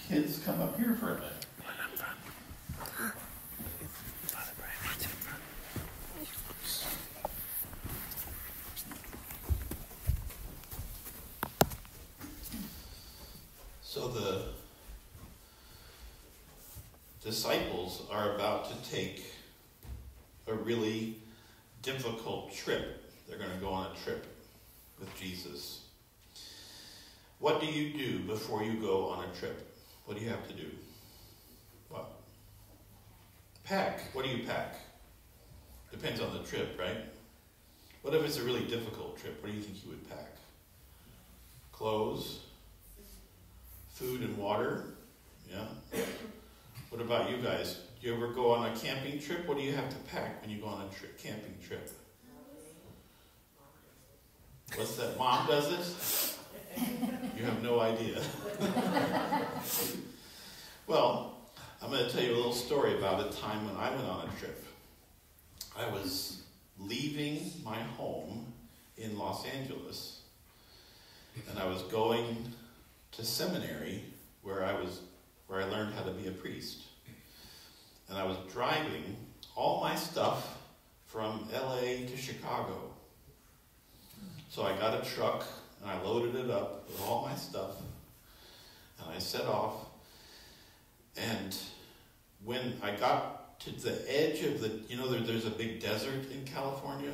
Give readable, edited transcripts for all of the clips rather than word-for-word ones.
kids come up here for a minute. So the disciples are about to take a really difficult trip. They're going to go on a trip with Jesus. What do you do before you go on a trip? What do you have to do? What? Pack. What do you pack? Depends on the trip, right? What if it's a really difficult trip? What do you think you would pack? Clothes? Food and water? Yeah. What about you guys? Do you ever go on a camping trip? What do you have to pack when you go on a camping trip? What's that? Mom does it? You have no idea. Well, I'm going to tell you a little story about a time when I went on a trip. I was leaving my home in Los Angeles, and I was going to seminary where I learned how to be a priest. And I was driving all my stuff from LA to Chicago. So I got a truck and I loaded it up with all my stuff and I set off. And when I got to the edge of there's a big desert in California.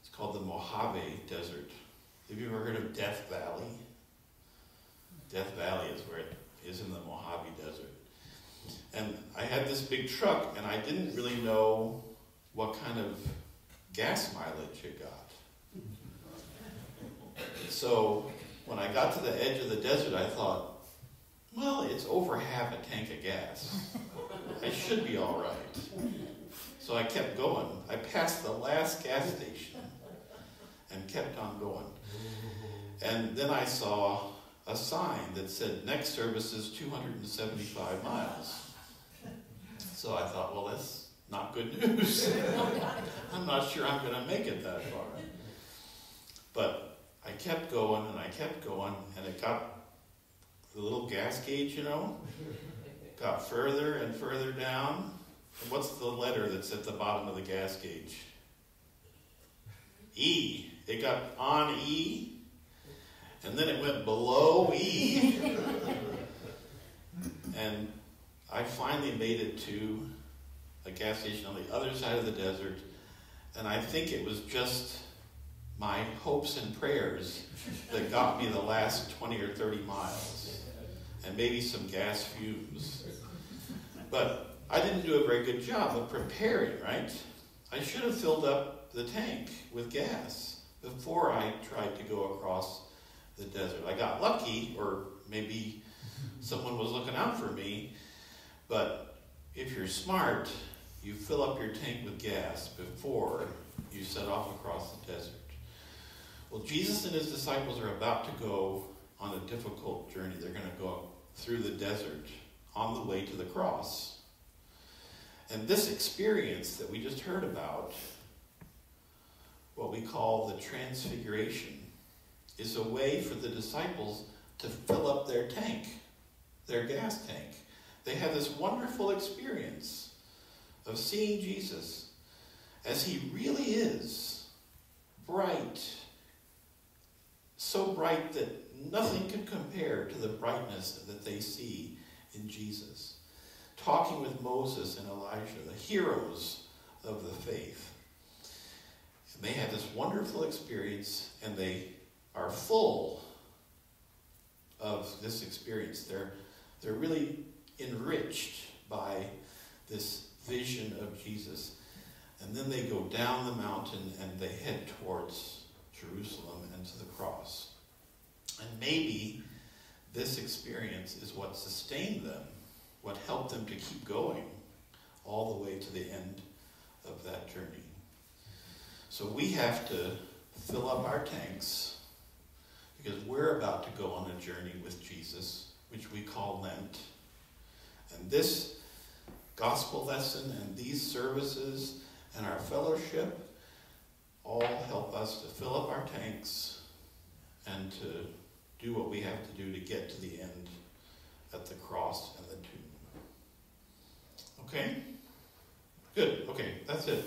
It's called the Mojave Desert. Have you ever heard of Death Valley? Death Valley is where it is in the Mojave Desert. And I had this big truck, and I didn't really know what kind of gas mileage it got. So when I got to the edge of the desert, I thought, well, it's over half a tank of gas. I should be all right. So I kept going. I passed the last gas station and kept on going. And then I saw a sign that said, next service is 275 miles. So I thought, well, that's not good news. I'm not sure I'm going to make it that far. But I kept going, and it got the little gas gauge, got further and further down. And what's the letter that's at the bottom of the gas gauge? E. It got on E, and then it went below E. And I finally made it to a gas station on the other side of the desert, and I think it was just my hopes and prayers that got me the last 20 or 30 miles, and maybe some gas fumes. But I didn't do a very good job of preparing, right? I should have filled up the tank with gas before I tried to go across the desert. I got lucky, or maybe someone was looking out for me, but if you're smart, you fill up your tank with gas before you set off across the desert. Well, Jesus and his disciples are about to go on a difficult journey. They're going to go through the desert on the way to the cross. And this experience that we just heard about, what we call the transfiguration, is a way for the disciples to fill up their tank, their gas tank. They have this wonderful experience of seeing Jesus as he really is, bright, so bright that nothing can compare to the brightness that they see in Jesus. Talking with Moses and Elijah, the heroes of the faith. And they have this wonderful experience, and they are full of this experience. They're really enriched by this vision of Jesus. And then they go down the mountain and they head towards Jerusalem and to the cross. And maybe this experience is what sustained them, what helped them to keep going all the way to the end of that journey. So we have to fill up our tanks because we're about to go on a journey with Jesus, which we call Lent. And this gospel lesson and these services and our fellowship all help us to fill up our tanks and to do what we have to do to get to the end at the cross and the tomb. Okay? Good. Okay, that's it.